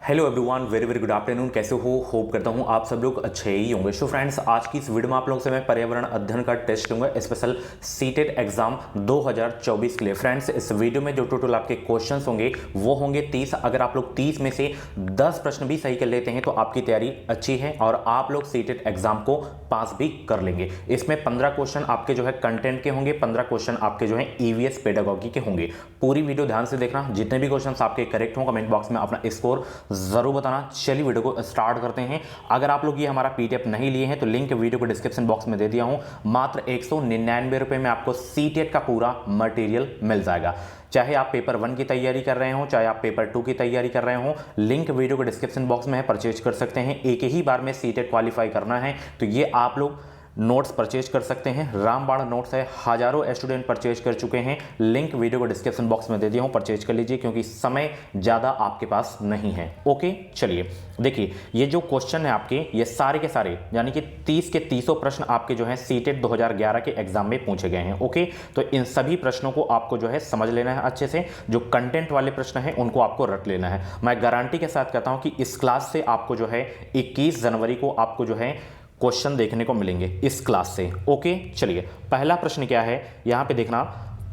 Hello everyone, very very good afternoon. कैसे हो? Hope करता हूँ आप सब लोग अच्छे ही होंगे। सो फ्रेंड्स, आज की इस वीडियो में आप लोगों से मैं पर्यावरण अध्ययन का टेस्ट लूंगा, स्पेशल सीटेट एग्जाम 2024 के लिए। फ्रेंड्स, इस वीडियो में जो टोटल आपके क्वेश्चंस होंगे वो होंगे 30। अगर आप लोग 30 में से 10 प्रश्न भी सही कर लेते हैं तो आपकी तैयारी अच्छी है और आप लोग सीटेट एग्जाम को पास भी कर लेंगे। इसमें 15 क्वेश्चन आपके जो है कंटेंट के होंगे, 15 क्वेश्चन आपके जो है ईवीएस पेडागॉजी के होंगे। पूरी वीडियो ध्यान से देखना, जितने भी क्वेश्चन आपके करेक्ट हों कमेंट बॉक्स में अपना स्कोर जरूर बताना। चलिए वीडियो को स्टार्ट करते हैं। अगर आप लोग ये हमारा पीडीएफ नहीं लिए हैं तो लिंक वीडियो को डिस्क्रिप्शन बॉक्स में दे दिया हूं। मात्र 199 रुपए में आपको सीटेट का पूरा मटेरियल मिल जाएगा। चाहे आप पेपर 1 की तैयारी कर रहे हो, चाहे आप पेपर 2 की तैयारी कर रहे हो, लिंक वीडियो को डिस्क्रिप्शन बॉक्स में है, परचेज कर सकते हैं। एक ही बार में सीटेट क्वालिफाई करना है तो ये आप लोग नोट्स परचेज कर सकते हैं। रामबाण नोट्स है, हजारों स्टूडेंट परचेज कर चुके हैं। लिंक वीडियो को डिस्क्रिप्शन बॉक्स में दे दिया हूं, परचेज कर लीजिए क्योंकि समय ज़्यादा आपके पास नहीं है। ओके, चलिए देखिए, ये जो क्वेश्चन है आपके, ये सारे के सारे यानी कि 30 के 30 प्रश्न आपके जो है सीटेट 2011 के एग्जाम में पूछे गए हैं। ओके, तो इन सभी प्रश्नों को आपको जो है समझ लेना है अच्छे से। जो कंटेंट वाले प्रश्न हैं उनको आपको रट लेना है। मैं गारंटी के साथ कहता हूं कि इस क्लास से आपको जो है 21 जनवरी को आपको जो है क्वेश्चन देखने को मिलेंगे इस क्लास से। ओके, चलिए पहला प्रश्न क्या है यहां पे देखना।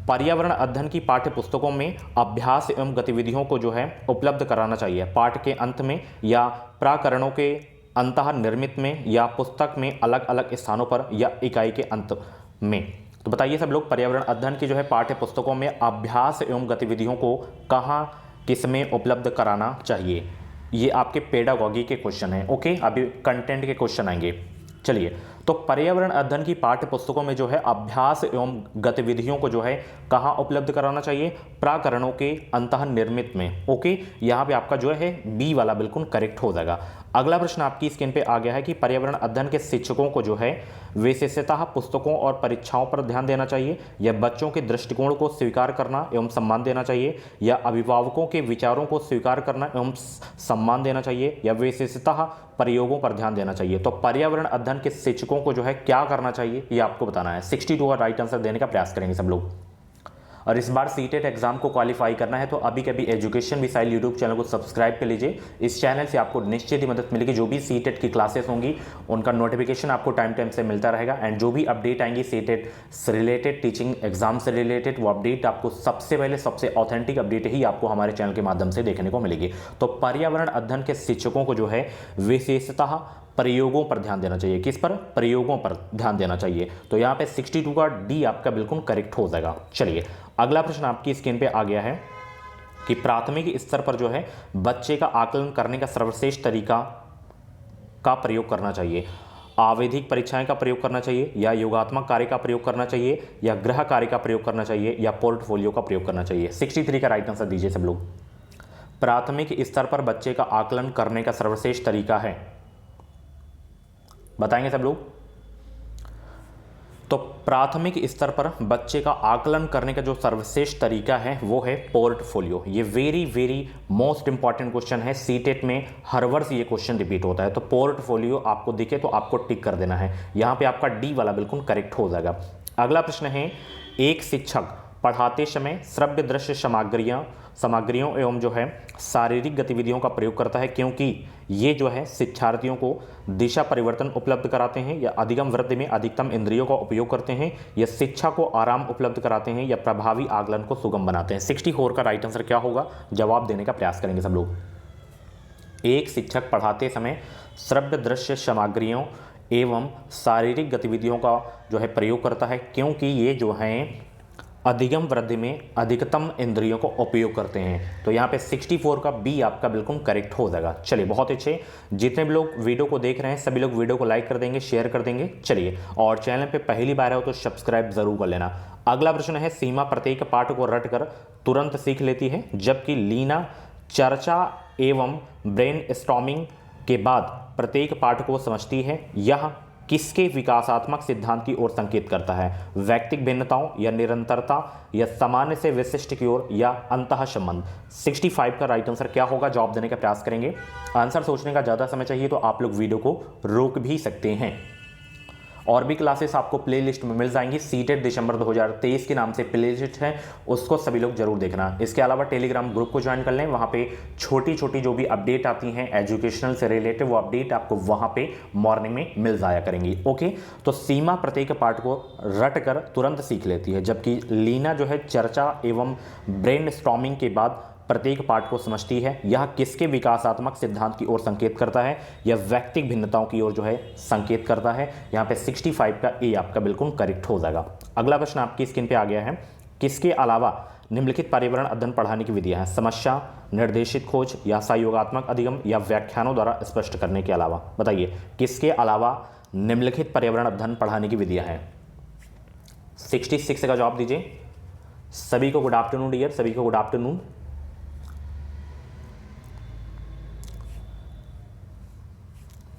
पर्यावरण अध्ययन की पाठ्य पुस्तकों में अभ्यास एवं गतिविधियों को जो है उपलब्ध कराना चाहिए। पाठ के अंत में या प्राकरणों के अंतः निर्मित में या पुस्तक में अलग अलग स्थानों पर या इकाई के अंत में। तो बताइए सब लोग, पर्यावरण अध्ययन की जो है पाठ्य पुस्तकों में अभ्यास एवं गतिविधियों को कहाँ किसमें उपलब्ध कराना चाहिए। ये आपके पेडागॉजी के क्वेश्चन हैं। ओके, अभी कंटेंट के क्वेश्चन आएंगे। चलिए, तो पर्यावरण अध्ययन की पाठ्य पुस्तकों में जो है अभ्यास एवं गतिविधियों को जो है कहाँ उपलब्ध कराना चाहिए? प्राकरणों के अंतः निर्मित में। ओके, यहाँ पे आपका जो है बी वाला बिल्कुल करेक्ट हो जाएगा। अगला प्रश्न आपकी स्क्रीन पे आ गया है कि पर्यावरण अध्ययन के शिक्षकों को जो है विशेषतः पुस्तकों और परीक्षाओं पर ध्यान देना चाहिए, या बच्चों के दृष्टिकोण को स्वीकार करना एवं सम्मान देना चाहिए, या अभिभावकों के विचारों को स्वीकार करना एवं सम्मान देना चाहिए, या विशेषतः प्रयोगों पर ध्यान देना चाहिए। तो पर्यावरण अध्ययन के शिक्षकों को जो है क्या करना चाहिए ये आपको बताना है। 62 का राइट आंसर देने का प्रयास करेंगे सब लोग। और इस बार सीटेट एग्जाम को क्वालिफाई करना है तो अभी कभी एजुकेशन मिसाइल यूट्यूब चैनल को सब्सक्राइब कर लीजिए। इस चैनल से आपको निश्चित ही मदद मिलेगी। जो भी सीटेट की क्लासेस होंगी उनका नोटिफिकेशन आपको टाइम टाइम से मिलता रहेगा, एंड जो भी अपडेट आएंगी सीटेट से रिलेटेड, टीचिंग एग्जाम से रिलेटेड, वो अपडेट आपको सबसे पहले, सबसे ऑथेंटिक अपडेट ही आपको हमारे चैनल के माध्यम से देखने को मिलेगी। तो पर्यावरण अध्ययन के शिक्षकों को जो है विशेषतः प्रयोगों पर ध्यान देना चाहिए। किस पर? प्रयोगों पर ध्यान देना चाहिए। तो यहाँ पे 62 का डी आपका बिल्कुल करेक्ट हो जाएगा। चलिए अगला प्रश्न आपकी स्क्रीन पे आ गया है कि प्राथमिक स्तर पर जो है बच्चे का आकलन करने का सर्वश्रेष्ठ तरीका का प्रयोग करना चाहिए। आवधिक परीक्षाएं का प्रयोग करना चाहिए, या योगात्मक कार्य का प्रयोग करना चाहिए, या गृह कार्य का प्रयोग करना चाहिए, या पोर्टफोलियो का प्रयोग करना चाहिए। 63 का राइट आंसर दीजिए सब लोग। प्राथमिक स्तर पर बच्चे का आकलन करने का सर्वश्रेष्ठ तरीका है, बताएंगे सब लोग। तो प्राथमिक स्तर पर बच्चे का आकलन करने का जो सर्वश्रेष्ठ तरीका है वो है पोर्टफोलियो। ये very very most important question है। सीटेट में हर वर्ष ये क्वेश्चन रिपीट होता है। तो पोर्टफोलियो आपको दिखे तो आपको टिक कर देना है। यहां पे आपका डी वाला बिल्कुल करेक्ट हो जाएगा। अगला प्रश्न है, एक शिक्षक पढ़ाते समय श्रव्य दृश्य सामग्रियों एवं जो है शारीरिक गतिविधियों का प्रयोग करता है क्योंकि ये जो है शिक्षार्थियों को दिशा परिवर्तन उपलब्ध कराते हैं, या अधिगम वृद्धि में अधिकतम इंद्रियों का उपयोग करते हैं, या शिक्षा को आराम उपलब्ध कराते हैं, या प्रभावी आकलन को सुगम बनाते हैं। 64 का राइट आंसर क्या होगा? जवाब देने का प्रयास करेंगे सब लोग। एक शिक्षक पढ़ाते समय श्रव्य दृश्य सामग्रियों एवं शारीरिक गतिविधियों का जो है प्रयोग करता है क्योंकि ये जो है अधिगम वृद्धि में अधिकतम इंद्रियों को उपयोग करते हैं। तो यहाँ पे 64 का बी आपका बिल्कुल करेक्ट हो जाएगा। चलिए बहुत अच्छे, जितने भी लोग वीडियो को देख रहे हैं सभी लोग वीडियो को लाइक कर देंगे, शेयर कर देंगे। चलिए, और चैनल पे पहली बार हो तो सब्सक्राइब जरूर कर लेना। अगला प्रश्न है, सीमा प्रत्येक पाठ को रट कर तुरंत सीख लेती है जबकि लीना चर्चा एवं ब्रेन स्टॉर्मिंग के बाद प्रत्येक पाठ को समझती है। यह किसके विकासात्मक सिद्धांत की ओर संकेत करता है? व्यक्तिक भिन्नताओं, या निरंतरता, या सामान्य से विशिष्ट की ओर, या अंतः संबंध। 65 का राइट आंसर क्या होगा? जवाब देने का प्रयास करेंगे। आंसर सोचने का ज़्यादा समय चाहिए तो आप लोग वीडियो को रोक भी सकते हैं। और भी क्लासेस आपको प्लेलिस्ट में मिल जाएंगी। सीटेट दिसंबर 2023 के नाम से प्लेलिस्ट है, उसको सभी लोग जरूर देखना। इसके अलावा टेलीग्राम ग्रुप को ज्वाइन कर लें, वहाँ पे छोटी छोटी जो भी अपडेट आती हैं एजुकेशनल से रिलेटेड, वो अपडेट आपको वहाँ पे मॉर्निंग में मिल जाया करेंगी। ओके, तो सीमा प्रत्येक पार्ट को रट कर तुरंत सीख लेती है, जबकि लीना जो है चर्चा एवं ब्रेनस्टॉर्मिंग के बाद प्रत्येक पार्ट को समझती है। यह किसके विकासात्मक सिद्धांत की ओर संकेत करता है? यह व्यक्तिगत भिन्नताओं की ओर जो है संकेत करता है। यहाँ पे 65 का ए आपका बिल्कुल करेक्ट हो जाएगा। अगला प्रश्न आपकी स्क्रीन पे आ गया है, किसके अलावा निम्नलिखित पर्यावरण अध्ययन पढ़ाने की विधियां हैं? समस्या, निर्देशित खोज या सहयोगात्मक अधिगम या व्याख्यानों द्वारा स्पष्ट करने के अलावा? बताइए, किसके अलावा निम्नलिखित पर्यावरण अध्ययन पढ़ाने की विधियां हैं? 66 का जवाब दीजिए। सभी को गुड आफ्टरनून डियर, सभी को गुड आफ्टरनून।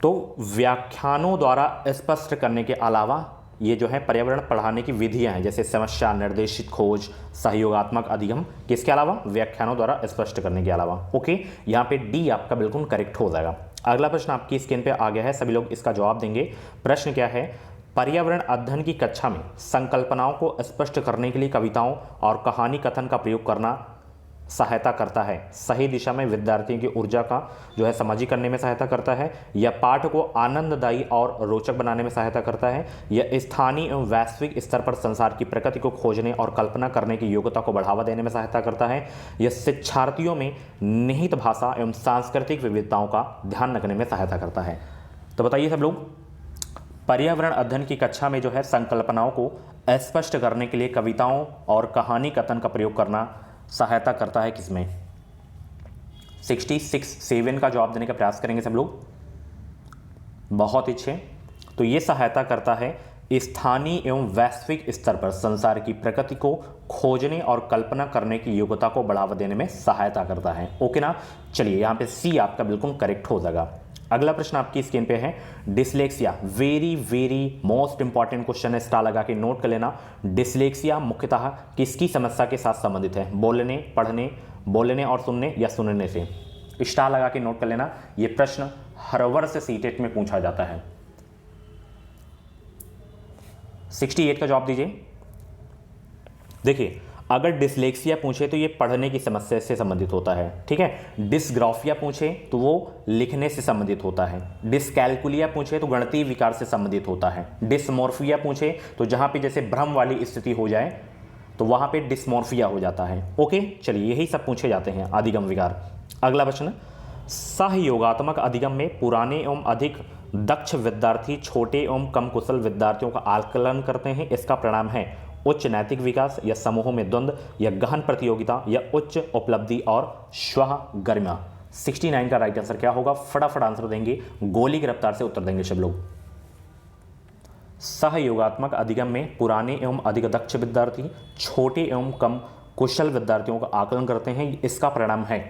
तो व्याख्यानों द्वारा स्पष्ट करने के अलावा ये जो है पर्यावरण पढ़ाने की विधियां हैं, जैसे समस्या, निर्देशित खोज, सहयोगात्मक अधिगम, किसके अलावा? व्याख्यानों द्वारा स्पष्ट करने के अलावा। ओके, यहाँ पे डी आपका बिल्कुल करेक्ट हो जाएगा। अगला प्रश्न आपकी स्क्रीन पे आ गया है, सभी लोग इसका जवाब देंगे। प्रश्न क्या है? पर्यावरण अध्ययन की कक्षा में संकल्पनाओं को स्पष्ट करने के लिए कविताओं और कहानी कथन का प्रयोग करना सहायता करता है। सही दिशा में विद्यार्थियों की ऊर्जा का जो है सामाजिक करने में सहायता करता है, या पाठ को आनंददायी और रोचक बनाने में सहायता करता है, या स्थानीय एवं वैश्विक स्तर पर संसार की प्रकृति को खोजने और कल्पना करने की योग्यता को बढ़ावा देने में सहायता करता है, या शिक्षार्थियों में निहित भाषा एवं सांस्कृतिक विविधताओं का ध्यान रखने में सहायता करता है। तो बताइए सब लोग, पर्यावरण अध्ययन की कक्षा में जो है संकल्पनाओं को स्पष्ट करने के लिए कविताओं और कहानी कथन का प्रयोग करना सहायता करता है किसमें? 67 का जवाब देने का प्रयास करेंगे सब लोग। बहुत अच्छे। तो ये सहायता करता है स्थानीय एवं वैश्विक स्तर पर संसार की प्रकृति को खोजने और कल्पना करने की योग्यता को बढ़ावा देने में सहायता करता है। ओके ना, चलिए यहाँ पे सी आपका बिल्कुल करेक्ट हो जाएगा। अगला प्रश्न आपकी स्क्रीन पे है, dyslexia, very very most important question है, स्टार लगा के नोट कर लेना। डिसलेक्सिया मुख्यतः किसकी समस्या के साथ संबंधित है? बोलने, पढ़ने, बोलने और सुनने, या सुनने से? स्टार लगा के नोट कर लेना, यह प्रश्न हर वर्ष सीटेट में पूछा जाता है। 68 का जवाब दीजिए। देखिए, अगर डिसलेक्सिया पूछे तो ये पढ़ने की समस्या से संबंधित होता है, ठीक है। डिसग्राफिया पूछे तो वो लिखने से संबंधित होता है। डिसकैलकुलिया पूछे तो गणितीय विकार से संबंधित होता है। डिसमॉर्फिया पूछे तो जहां पे जैसे भ्रम वाली स्थिति हो जाए तो वहां पे डिसमॉर्फिया हो जाता है। ओके, चलिए यही सब पूछे जाते हैं अधिगम विकार। अगला प्रश्न, सहयोगात्मक अधिगम में पुराने एवं अधिक दक्ष विद्यार्थी छोटे एवं कम कुशल विद्यार्थियों का आकलन करते हैं। इसका परिणाम है उच्च नैतिक विकास, या समूहों में द्वंद्व, या गहन प्रतियोगिता, या उच्च उपलब्धि और स्व गरिमा। 69 का राइट आंसर क्या होगा? फटाफट आंसर देंगे, गोली की रफ्तार से उत्तर देंगे सब लोग। सहयोगात्मक अधिगम में पुराने एवं अधिक दक्ष विद्यार्थी छोटे एवं कम कुशल विद्यार्थियों का आकलन करते हैं। इसका परिणाम है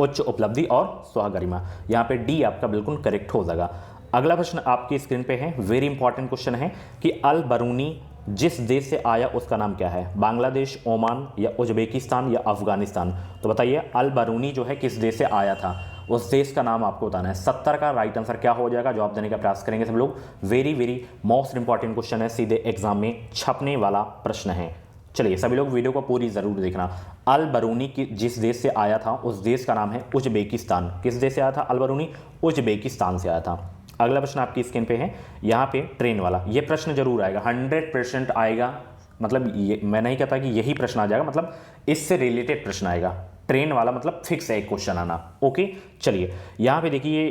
उच्च उपलब्धि और स्वगरिमा। यहां पे डी आपका बिल्कुल करेक्ट हो जाएगा। अगला प्रश्न आपकी स्क्रीन पे है, वेरी इंपॉर्टेंट क्वेश्चन है कि अल बरूनी जिस देश से आया उसका नाम क्या है? बांग्लादेश, ओमान, या उज्बेकिस्तान, या अफगानिस्तान? तो बताइए, अल बरूनी जो है किस देश से आया था, उस देश का नाम आपको बताना है। 70 का राइट आंसर क्या हो जाएगा? जवाब देने का प्रयास करेंगे सब लोग। Very very most important question है, सीधे एग्जाम में छपने वाला प्रश्न है। चलिए सभी लोग वीडियो को पूरी जरूर देखना। अल बरूनी की जिस देश से आया था उस देश का नाम है उज्बेकिस्तान। किस देश से आया था अल बरूनी? उज्बेकिस्तान से आया था। अगला प्रश्न आपकी स्क्रीन पे है, यहाँ पे ट्रेन वाला, ये प्रश्न जरूर आएगा, 100% आएगा। मतलब ये मैं नहीं कहता कि यही प्रश्न आ जाएगा, मतलब इससे रिलेटेड प्रश्न आएगा। ट्रेन वाला मतलब फिक्स है एक क्वेश्चन आना। ओके, चलिए यहाँ पे देखिए,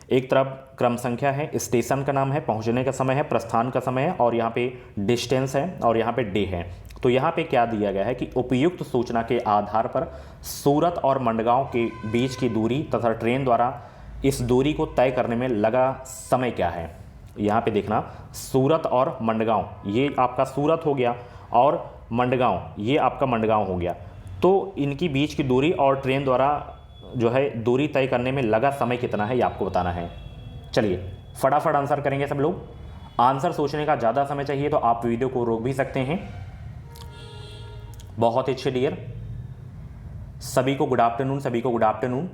एक तरफ क्रम संख्या है, स्टेशन का नाम है, पहुंचने का समय है, प्रस्थान का समय है, और यहाँ पे डिस्टेंस है, और यहाँ पे डे है। तो यहाँ पे क्या दिया गया है कि उपयुक्त सूचना के आधार पर सूरत और मंडगांव के बीच की दूरी तथा ट्रेन द्वारा इस दूरी को तय करने में लगा समय क्या है? यहाँ पे देखना, सूरत और मंडगांव, ये आपका सूरत हो गया, और मंडगांव ये आपका मंडगांव हो गया। तो इनकी बीच की दूरी और ट्रेन द्वारा जो है दूरी तय करने में लगा समय कितना है, ये आपको बताना है। चलिए फटाफट आंसर करेंगे सब लोग। आंसर सोचने का ज़्यादा समय चाहिए तो आप वीडियो को रोक भी सकते हैं। बहुत अच्छे डियर, सभी को गुड आफ्टरनून, सभी को गुड आफ्टरनून।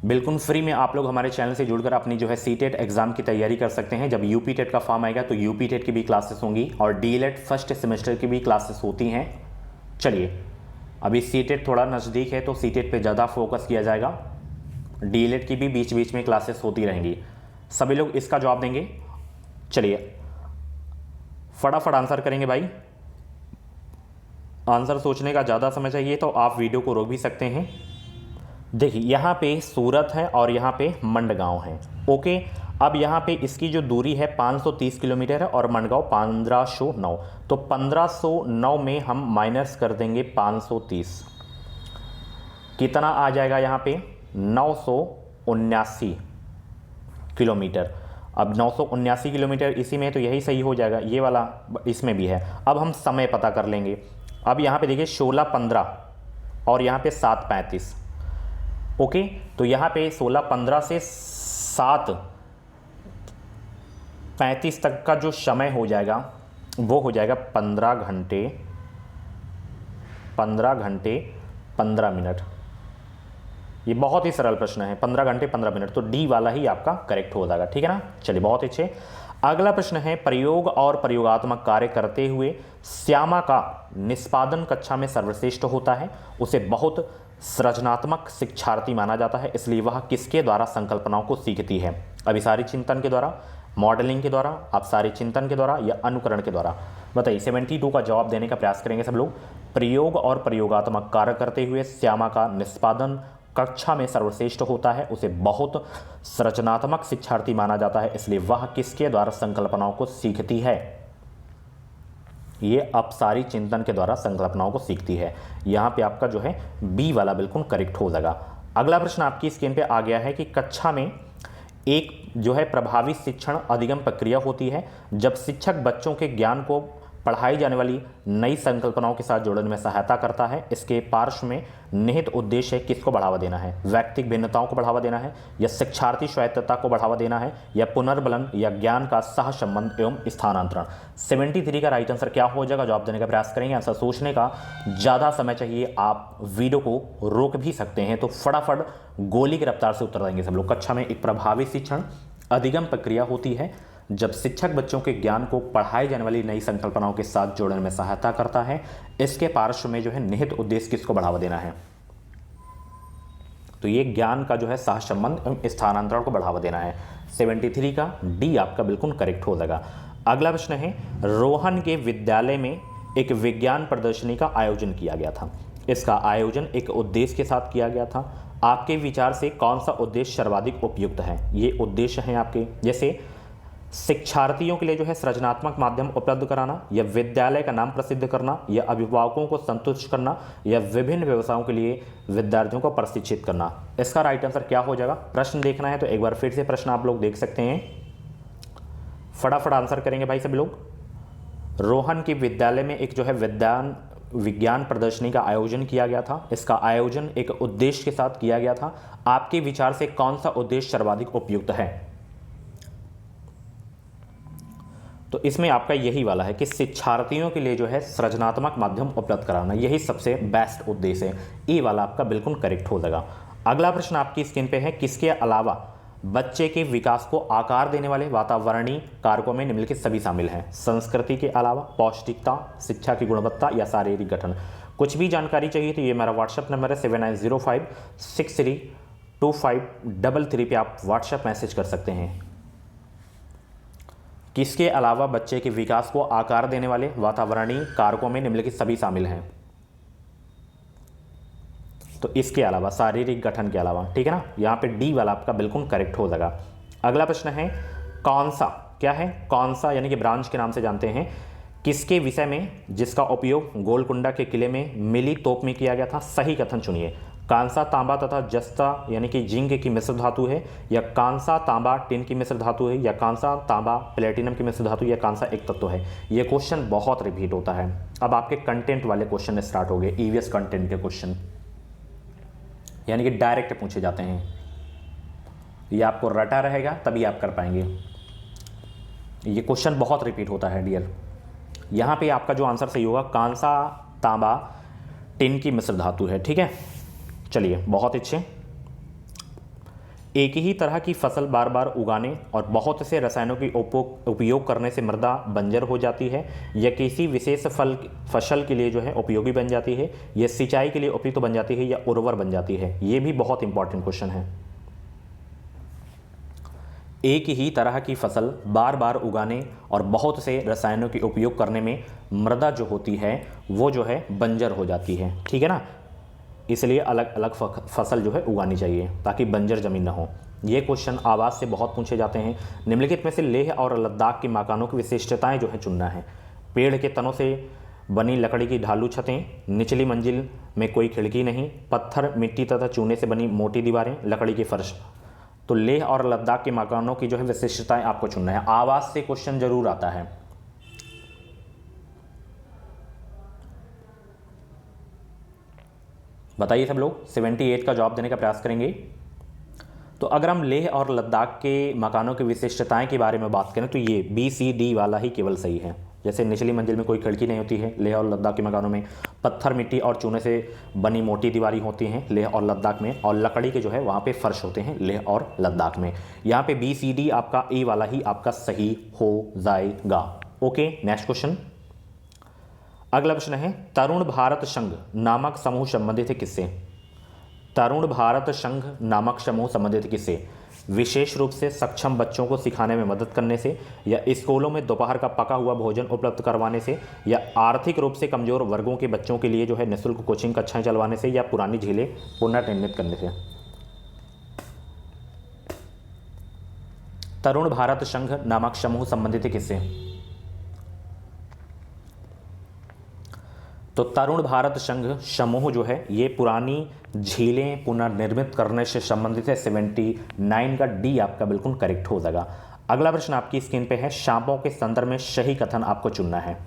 बिल्कुल फ्री में आप लोग हमारे चैनल से जुड़कर अपनी जो है सीटेट एग्जाम की तैयारी कर सकते हैं। जब यूपी टेट का फॉर्म आएगा तो यूपी टेट की भी क्लासेस होंगी और डीएलएड फर्स्ट सेमेस्टर की भी क्लासेस होती हैं। चलिए, अभी सीटेट थोड़ा नज़दीक है तो सीटेट पे ज़्यादा फोकस किया जाएगा। डीएलएड की भी बीच बीच में क्लासेस होती रहेंगी। सभी लोग इसका जवाब देंगे। चलिए फटाफट आंसर करेंगे भाई। आंसर सोचने का ज़्यादा समय चाहिए तो आप वीडियो को रोक भी सकते हैं। देखिए यहाँ पे सूरत है और यहाँ पे मंडगांव है। ओके, अब यहाँ पे इसकी जो दूरी है 530 किलोमीटर है और मंडगांव 1509। तो 1509 में हम माइनस कर देंगे 530, कितना आ जाएगा यहाँ पे 979 किलोमीटर। अब 979 किलोमीटर इसी में तो यही सही हो जाएगा, ये वाला इसमें भी है। अब हम समय पता कर लेंगे। अब यहाँ पे देखिए 16:15 और यहाँ पे 7:35। ओके, तो यहाँ पे 16:15 से 7:35 तक का जो समय हो जाएगा वो हो जाएगा 15 घंटे 15 मिनट। ये बहुत ही सरल प्रश्न है, 15 घंटे 15 मिनट। तो डी वाला ही आपका करेक्ट हो जाएगा। ठीक है ना। चलिए बहुत अच्छे। अगला प्रश्न है, प्रयोग और प्रयोगात्मक कार्य करते हुए श्यामा का निष्पादन कक्षा में सर्वश्रेष्ठ होता है, उसे बहुत सृजनात्मक शिक्षार्थी माना जाता है, इसलिए वह किसके द्वारा संकल्पनाओं को सीखती है? अभिसारी चिंतन के द्वारा, मॉडलिंग के द्वारा, अपसारी चिंतन के द्वारा या अनुकरण के द्वारा? बताइए। 72 का जवाब देने का प्रयास करेंगे सब लोग। प्रयोग और प्रयोगात्मक कार्य करते हुए श्यामा का निष्पादन कक्षा में सर्वश्रेष्ठ होता है, उसे बहुत सृजनात्मक शिक्षार्थी माना जाता है, इसलिए वह किसके द्वारा संकल्पनाओं को सीखती है? ये अपसारी चिंतन के द्वारा संकल्पनाओं को सीखती है। यहाँ पे आपका जो है बी वाला बिल्कुल करेक्ट हो जाएगा। अगला प्रश्न आपकी स्क्रीन पे आ गया है कि कक्षा में एक जो है प्रभावी शिक्षण अधिगम प्रक्रिया होती है, जब शिक्षक बच्चों के ज्ञान को पढ़ाई जाने वाली नई संकल्पनाओं के साथ जोड़ने में सहायता करता है। इसके पार्श्व में निहित उद्देश्य है किसको बढ़ावा देना है? व्यक्तिगत भिन्नताओं को बढ़ावा देना है, या शिक्षार्थी स्वायत्तता को बढ़ावा देना है, या पुनर्बलन, या ज्ञान का सह संबंध एवं स्थानांतरण? 73 का राइट आंसर क्या हो जाएगा? जवाब देने का प्रयास करेंगे। आंसर सोचने का ज़्यादा समय चाहिए, आप वीडियो को रोक भी सकते हैं। तो फटाफट गोली की रफ्तार से उत्तर देंगे सब लोग। कक्षा में एक प्रभावी शिक्षण अधिगम प्रक्रिया होती है जब शिक्षक बच्चों के ज्ञान को पढ़ाई जाने वाली नई संकल्पनाओं के साथ जोड़ने में सहायता करता है। इसके पार्श्व में जो है निहित उद्देश्य किसको बढ़ावा देना है? तो ये ज्ञान का जो है सहसंबंध एवं स्थानांतरण को बढ़ावा देना है। 73 का डी आपका बिल्कुल करेक्ट हो जाएगा। अगला प्रश्न है, रोहन के विद्यालय में एक विज्ञान प्रदर्शनी का आयोजन किया गया था। इसका आयोजन एक उद्देश्य के साथ किया गया था। आपके विचार से कौन सा उद्देश्य सर्वाधिक उपयुक्त है? ये उद्देश्य हैं आपके, जैसे शिक्षार्थियों के लिए जो है सृजनात्मक माध्यम उपलब्ध कराना, या विद्यालय का नाम प्रसिद्ध करना, या अभिभावकों को संतुष्ट करना, या विभिन्न व्यवसायों के लिए विद्यार्थियों को प्रशिक्षित करना? इसका राइट आंसर क्या हो जाएगा? प्रश्न देखना है तो एक बार फिर से प्रश्न आप लोग देख सकते हैं। फटाफट आंसर करेंगे भाई सभी लोग। रोहन के विद्यालय में एक जो है विज्ञान प्रदर्शनी का आयोजन किया गया था। इसका आयोजन एक उद्देश्य के साथ किया गया था। आपके विचार से कौन सा उद्देश्य सर्वाधिक उपयुक्त है? तो इसमें आपका यही वाला है कि शिक्षार्थियों के लिए जो है सृजनात्मक माध्यम उपलब्ध कराना, यही सबसे बेस्ट उद्देश्य है। ए वाला आपका बिल्कुल करेक्ट हो जाएगा। अगला प्रश्न आपकी स्क्रीन पे है, किसके अलावा बच्चे के विकास को आकार देने वाले वातावरणीय कारकों में निम्नलिखित सभी शामिल हैं? संस्कृति के अलावा पौष्टिकता, शिक्षा की गुणवत्ता, या शारीरिक गठन? कुछ भी जानकारी चाहिए तो ये मेरा व्हाट्सएप नंबर है 7905632533 पे आप व्हाट्सएप मैसेज कर सकते हैं। किसके अलावा बच्चे के विकास को आकार देने वाले वातावरणीय कारकों में निम्नलिखित सभी शामिल हैं? तो इसके अलावा, शारीरिक गठन के अलावा। ठीक है ना। यहाँ पे डी वाला आपका बिल्कुल करेक्ट हो जाएगा। अगला प्रश्न है, कौन सा, क्या है कौन सा, यानी कि ब्रांच के नाम से जानते हैं, किसके विषय में जिसका उपयोग गोलकुंडा के किले में मिली तोप में किया गया था? सही कथन चुनिए। कांसा, तांबा तथा जस्ता यानी कि जिंक की मिश्र धातु है, या कांसा तांबा टिन की मिश्र धातु है, या कांसा तांबा प्लेटिनम की मिश्र धातु, या कांसा एक तत्व है? ये क्वेश्चन बहुत रिपीट होता है। अब आपके कंटेंट वाले क्वेश्चन स्टार्ट हो गए, ईवीएस कंटेंट के क्वेश्चन, यानी कि डायरेक्ट पूछे जाते हैं। ये आपको रटा रहेगा तभी आप कर पाएंगे। ये क्वेश्चन बहुत रिपीट होता है डियर। यहाँ पे आपका जो आंसर सही होगा, कांसा तांबा टिन की मिश्र धातु है। ठीक है, चलिए बहुत अच्छे। एक ही तरह की फसल बार बार उगाने और बहुत से रसायनों की उपयोग करने से मृदा बंजर हो जाती है, या किसी विशेष फसल के लिए जो है उपयोगी बन जाती है, या सिंचाई के लिए उपयुक्त बन जाती है, या उर्वर बन जाती है। ये भी बहुत इंपॉर्टेंट क्वेश्चन है। एक ही तरह की फसल बार बार उगाने और बहुत से रसायनों के उपयोग करने में मृदा जो होती है वो जो है बंजर हो जाती है, ठीक है ना। इसलिए अलग अलग फसल जो है उगानी चाहिए ताकि बंजर ज़मीन ना हो। ये क्वेश्चन आवाज़ से बहुत पूछे जाते हैं। निम्नलिखित में से लेह और लद्दाख के मकानों की विशिष्टताएं जो है चुनना है। पेड़ के तनों से बनी लकड़ी की ढालू छतें, निचली मंजिल में कोई खिड़की नहीं, पत्थर, मिट्टी तथा चूने से बनी मोटी दीवारें, लकड़ी के फर्श। तो लेह और लद्दाख के मकानों की जो है विशिष्टताएं आपको चुनना है। आवाज़ से क्वेश्चन जरूर आता है। बताइए सब लोग, 78 का जवाब देने का प्रयास करेंगे। तो अगर हम लेह और लद्दाख के मकानों की विशिष्टताएं के बारे में बात करें तो ये BCD वाला ही केवल सही है। जैसे निचली मंजिल में कोई खिड़की नहीं होती है लेह और लद्दाख के मकानों में, पत्थर, मिट्टी और चूने से बनी मोटी दीवारें होती हैं लेह और लद्दाख में, और लकड़ी के जो है वहाँ पे फर्श होते हैं लेह और लद्दाख में। यहाँ पे BCD आपका ए वाला ही आपका सही हो जाएगा। Okay, next question. अगला प्रश्न है, तरुण भारत संघ नामक समूह संबंधित है किससे? तरुण भारत संघ नामक समूह संबंधित किससे? विशेष रूप से सक्षम बच्चों को सिखाने में मदद करने से, या स्कूलों में दोपहर का पका हुआ भोजन उपलब्ध करवाने से, या आर्थिक रूप से कमजोर वर्गों के बच्चों के लिए जो है निःशुल्क कोचिंग कक्षाएं चलवाने से, या पुरानी झीलें पुनर्निर्मित करने से। तरुण भारत संघ नामक समूह संबंधित है किससे? तो तरुण भारत संघ समूह जो है ये पुरानी झीलें पुनर्निर्मित करने से संबंधित है। 79 का डी आपका बिल्कुल करेक्ट हो जाएगा। अगला प्रश्न आपकी स्क्रीन पे है, सांपों के संदर्भ में सही कथन आपको चुनना है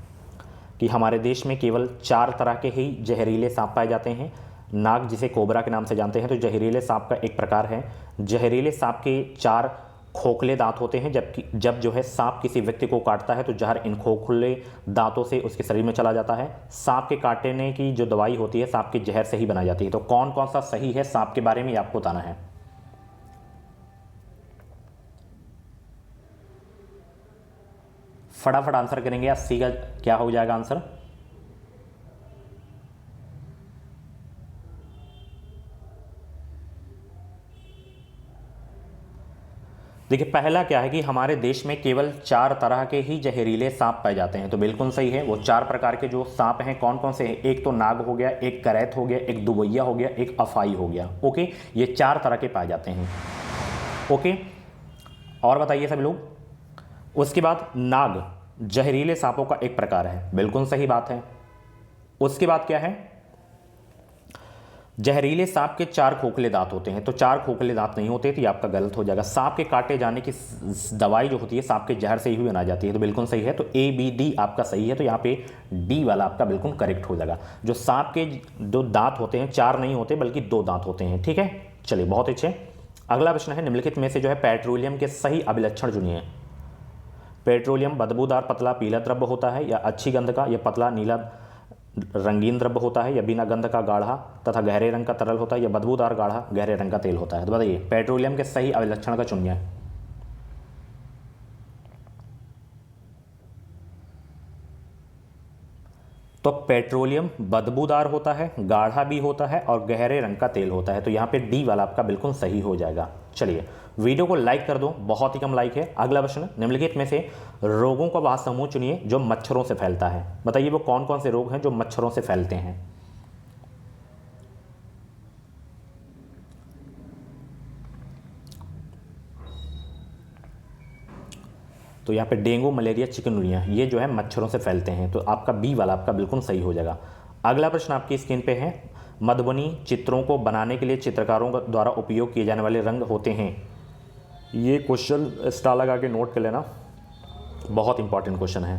कि हमारे देश में केवल 4 तरह के ही जहरीले सांप पाए जाते हैं। नाग, जिसे कोबरा के नाम से जानते हैं, तो जहरीले सांप का एक प्रकार है। जहरीले सांप के 4 खोखले दांत होते हैं, जबकि जब जो है सांप किसी व्यक्ति को काटता है तो जहर इन खोखले दांतों से उसके शरीर में चला जाता है। सांप के काटने की जो दवाई होती है सांप के जहर से ही बनाई जाती है। तो कौन कौन सा सही है सांप के बारे में आपको बताना है। फटाफट आंसर करेंगे। 80 का क्या हो जाएगा आंसर? देखिए, पहला क्या है कि हमारे देश में केवल 4 तरह के ही जहरीले सांप पाए जाते हैं, तो बिल्कुल सही है। वो 4 प्रकार के जो सांप हैं कौन कौन से हैं? एक तो नाग हो गया, एक करैत हो गया, एक दुबैया हो गया, एक अफाई हो गया। ओके, ये 4 तरह के पाए जाते हैं। ओके, और बताइए सब लोग। उसके बाद नाग जहरीले सांपों का एक प्रकार है, बिल्कुल सही बात है। उसके बाद क्या है? जहरीले सांप के 4 खोखले दांत होते हैं, तो 4 खोखले दांत नहीं होते, तो ये आपका गलत हो जाएगा। सांप के काटे जाने की दवाई जो होती है सांप के जहर से ही बनाई जाती है, तो बिल्कुल सही है। तो ABD आपका सही है, तो यहाँ पे डी वाला आपका बिल्कुल करेक्ट हो जाएगा। जो सांप के 2 दांत होते हैं 4 नहीं होते बल्कि 2 दांत होते हैं, ठीक है। चलिए, बहुत अच्छे। अगला प्रश्न है, निम्नलिखित में से जो है पेट्रोलियम के सही अभिलक्षण चुनिए। पेट्रोलियम बदबूदार पतला पीला द्रव्य होता है, या अच्छी गंध का या पतला नीला रंगीन द्रव्य होता है, या बिना गंध का गाढ़ा तथा गहरे रंग का तरल होता है, या बदबूदार गाढ़ा गहरे रंग का तेल होता है। तो बताइए पेट्रोलियम के सही अभिलक्षण का चुनिए। तो पेट्रोलियम बदबूदार होता है, गाढ़ा भी होता है और गहरे रंग का तेल होता है, तो यहाँ पे डी वाला आपका बिल्कुल सही हो जाएगा। चलिए, वीडियो को लाइक कर दो, बहुत ही कम लाइक है। अगला प्रश्न, निम्नलिखित में से रोगों का वह समूह चुनिए जो मच्छरों से फैलता है। बताइए वो कौन कौन से रोग हैं जो मच्छरों से फैलते हैं। तो यहाँ पे डेंगू, मलेरिया, चिकनगुनिया ये जो है मच्छरों से फैलते हैं, तो आपका बी वाला आपका बिल्कुल सही हो जाएगा। अगला प्रश्न आपकी स्क्रीन पे है, मधुबनी चित्रों को बनाने के लिए चित्रकारों द्वारा उपयोग किए जाने वाले रंग होते हैं। ये क्वेश्चन स्टार लगा के नोट कर लेना, बहुत इंपॉर्टेंट क्वेश्चन है।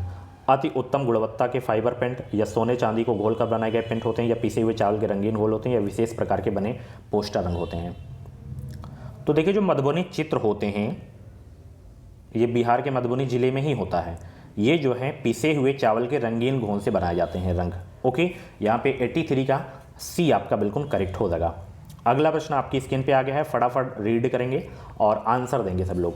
अति उत्तम गुणवत्ता के फाइबर पेंट, या सोने चांदी को घोल कर बनाए गए पेंट होते हैं, या पिसे हुए चावल के रंगीन घोल होते हैं, या विशेष प्रकार के बने पोस्टर रंग होते हैं। तो देखिए, जो मधुबनी चित्र होते हैं ये बिहार के मधुबनी जिले में ही होता है। ये जो है पिसे हुए चावल के रंगीन घोल से बनाए जाते हैं रंग। ओके, यहाँ पे 83 का सी आपका बिल्कुल करेक्ट हो जाएगा। अगला प्रश्न आपकी स्क्रीन पे आ गया है, फटाफट रीड करेंगे और आंसर देंगे सब लोग।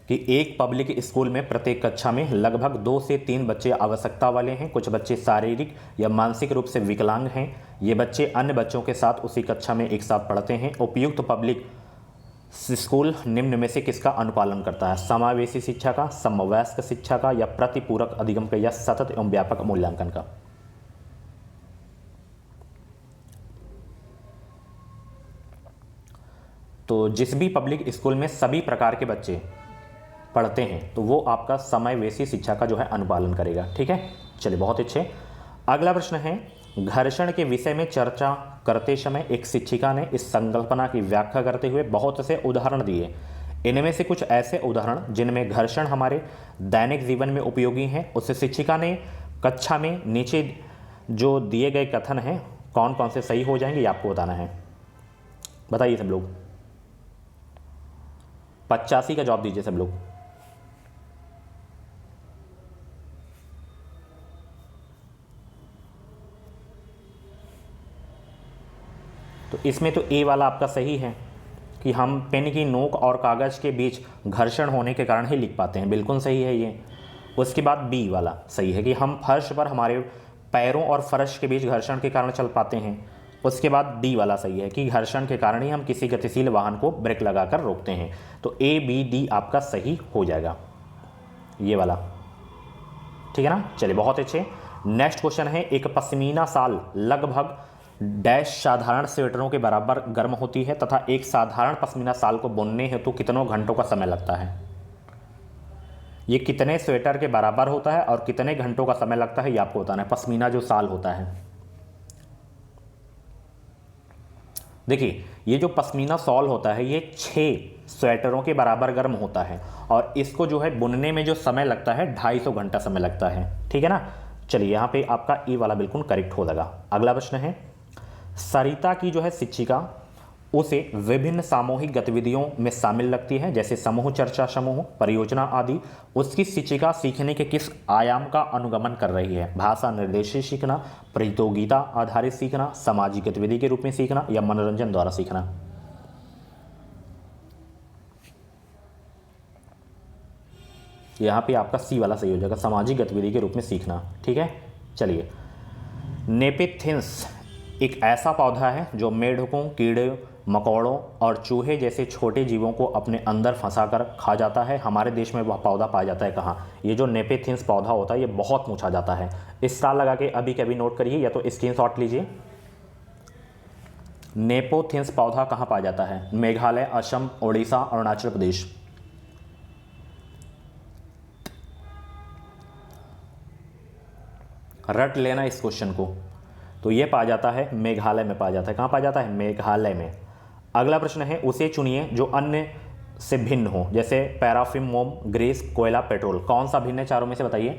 कि एक पब्लिक स्कूल में प्रत्येक कक्षा में लगभग 2 से 3 बच्चे आवश्यकता वाले हैं। कुछ बच्चे शारीरिक या मानसिक रूप से विकलांग हैं। ये बच्चे अन्य बच्चों के साथ उसी कक्षा में एक साथ पढ़ते हैं। उपयुक्त पब्लिक स्कूल निम्न में से किसका अनुपालन करता है? समावेशी शिक्षा का, समवयस्क शिक्षा का, या प्रतिपूरक अधिगम का, या सतत एवं व्यापक मूल्यांकन का? तो जिस भी पब्लिक स्कूल में सभी प्रकार के बच्चे पढ़ते हैं तो वो आपका समावेशी शिक्षा का जो है अनुपालन करेगा। ठीक है, चलिए बहुत अच्छे। अगला प्रश्न है, घर्षण के विषय में चर्चा करते समय एक शिक्षिका ने इस संकल्पना की व्याख्या करते हुए बहुत से उदाहरण दिए। इनमें से कुछ ऐसे उदाहरण जिनमें घर्षण हमारे दैनिक जीवन में उपयोगी हैं, उस शिक्षिका ने कक्षा में नीचे जो दिए गए कथन हैं कौन कौन से सही हो जाएंगे ये आपको बताना है। बताइए सब लोग, 85 का जवाब दीजिए सब लोग। तो इसमें तो ए वाला आपका सही है कि हम पेन की नोक और कागज़ के बीच घर्षण होने के कारण ही लिख पाते हैं, बिल्कुल सही है ये। उसके बाद बी वाला सही है कि हम फर्श पर हमारे पैरों और फर्श के बीच घर्षण के कारण चल पाते हैं। उसके बाद डी वाला सही है कि घर्षण के कारण ही हम किसी गतिशील वाहन को ब्रेक लगाकर रोकते हैं। तो ए बी डी आपका सही हो जाएगा ये वाला, ठीक है ना। चलिए बहुत अच्छे। नेक्स्ट क्वेश्चन है, एक पश्मीना शाल लगभग डैश साधारण स्वेटरों के बराबर गर्म होती है तथा एक साधारण पश्मीना शाल को बुनने हेतु कितनों घंटों का समय लगता है? ये कितने स्वेटर के बराबर होता है और कितने घंटों का समय लगता है ये आपको बताना है। पश्मीना जो शाल होता है, देखिए ये जो पश्मीना शॉल होता है ये 6 स्वेटरों के बराबर गर्म होता है और इसको जो है बुनने में जो समय लगता है 250 घंटा समय लगता है, ठीक है ना। चलिए यहाँ पे आपका ई वाला बिल्कुल करेक्ट हो जाएगा। अगला प्रश्न है, सरिता की जो है शिक्षिका उसे विभिन्न सामूहिक गतिविधियों में शामिल लगती है जैसे समूह चर्चा, समूह परियोजना आदि। उसकी शिक्षिका सीखने के किस आयाम का अनुगमन कर रही है? भाषा निर्देशित सीखना, प्रतियोगिता आधारित सीखना, सामाजिक गतिविधि के रूप में सीखना, या मनोरंजन द्वारा सीखना? यहाँ पे आपका सी वाला सही हो जाएगा, सामाजिक गतिविधि के रूप में सीखना, ठीक है। चलिए, नेपेथिन्स एक ऐसा पौधा है जो मेढकों, कीड़े मकोड़ों और चूहे जैसे छोटे जीवों को अपने अंदर फंसाकर खा जाता है। हमारे देश में वह पौधा पाया जाता है कहाँ? ये जो नेपेथिन्स पौधा होता है ये बहुत पूछा जाता है। स्टार लगा के अभी कभी नोट करिए या तो स्क्रीनशॉट लीजिए। नेपोथिन्स पौधा कहाँ पाया जाता है? मेघालय, असम, उड़ीसा, अरुणाचल प्रदेश। रट लेना इस क्वेश्चन को। तो ये पाया जाता है मेघालय में पाया जाता है। कहाँ पाया जाता है? मेघालय में। अगला प्रश्न है, उसे चुनिए जो अन्य से भिन्न हो जैसे पैराफिन, मोम, ग्रीस, कोयला, पेट्रोल। कौन सा भिन्न है चारों में से बताइए।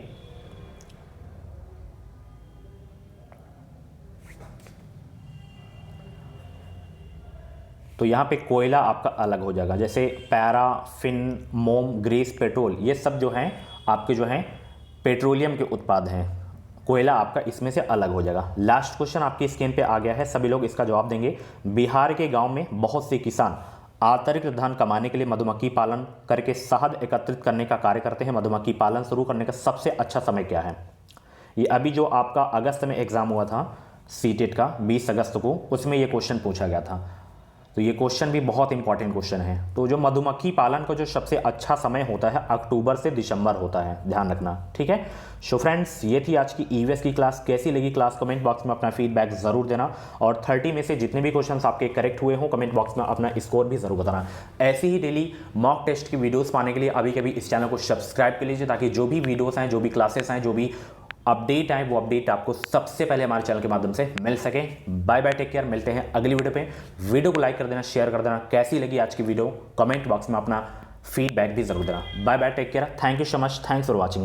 तो यहाँ पे कोयला आपका अलग हो जाएगा, जैसे पैराफिन, मोम, ग्रीस, पेट्रोल ये सब जो हैं आपके जो हैं पेट्रोलियम के उत्पाद हैं। कोयला आपका इसमें से अलग हो जाएगा। लास्ट क्वेश्चन आपकी स्क्रीन पे आ गया है, सभी लोग इसका जवाब देंगे। बिहार के गांव में बहुत से किसान अतिरिक्त धन कमाने के लिए मधुमक्खी पालन करके शहद एकत्रित करने का कार्य करते हैं। मधुमक्खी पालन शुरू करने का सबसे अच्छा समय क्या है? ये अभी जो आपका अगस्त में एग्जाम हुआ था सीटेट का 20 अगस्त को, उसमें ये क्वेश्चन पूछा गया था। तो ये क्वेश्चन भी बहुत इंपॉर्टेंट क्वेश्चन है। तो जो मधुमक्खी पालन का जो सबसे अच्छा समय होता है अक्टूबर से दिसंबर होता है, ध्यान रखना, ठीक है। सो फ्रेंड्स, ये थी आज की ईवीएस की क्लास। कैसी लगी क्लास कमेंट बॉक्स में अपना फीडबैक जरूर देना और 30 में से जितने भी क्वेश्चंस आपके करेक्ट हुए हो कमेंट बॉक्स में अपना स्कोर भी जरूर बताना। ऐसी ही डेली मॉक टेस्ट की वीडियोस पाने के लिए अभी कभी इस चैनल को सब्सक्राइब कर लीजिए ताकि जो भी वीडियोस आए, जो भी क्लासेस आए, जो भी अपडेट आए वो अपडेट आपको सबसे पहले हमारे चैनल के माध्यम से मिल सके। बाय बाय, टेक केयर, मिलते हैं अगली वीडियो पे। वीडियो को लाइक कर देना, शेयर कर देना। कैसी लगी आज की वीडियो कमेंट बॉक्स में अपना फीडबैक भी जरूर देना। Bye bye, take care, thank you so much, thanks for watching.